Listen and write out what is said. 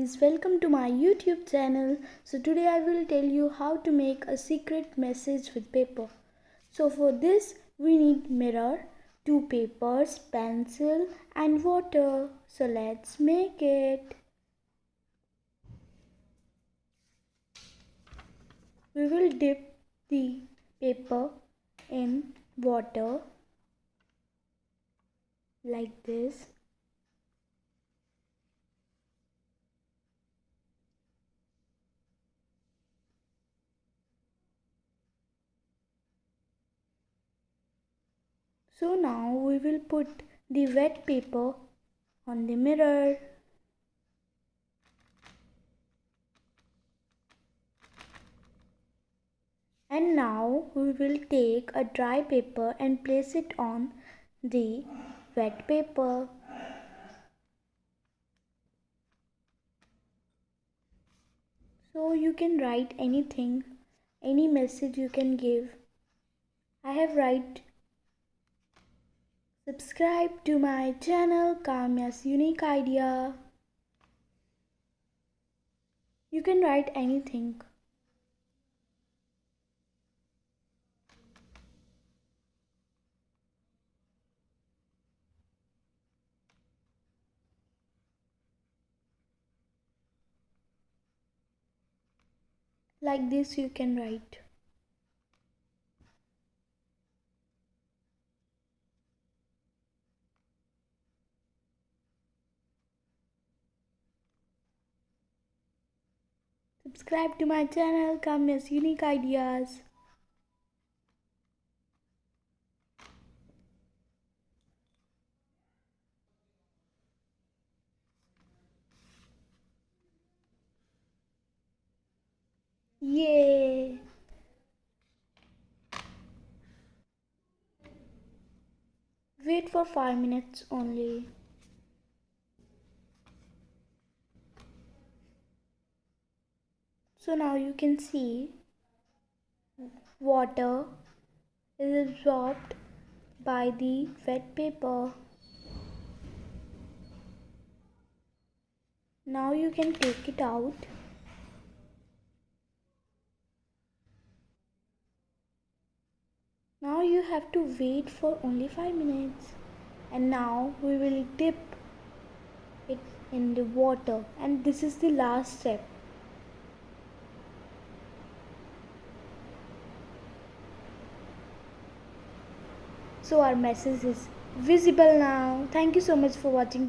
guys, welcome to my YouTube channel. So today I will tell you how to make a secret message with paper. So for this we need mirror, two papers, pencil and water. So let's make it. We will dip the paper in water like this. So now we will put the wet paper on the mirror. And now we will take a dry paper and place it on the wet paper. So you can write anything, any message you can give. I have write subscribe to my channel Kamya's Unique Idea. You can write anything. Like this you can write. Subscribe to my channel Kamya's Unique Ideas. Yay! Wait for 5 minutes only. So now you can see water is absorbed by the wet paper. Now you can take it out. Now you have to wait for only 5 minutes. And now we will dip it in the water, and this is the last step. So our message is visible now. Thank you so much for watching.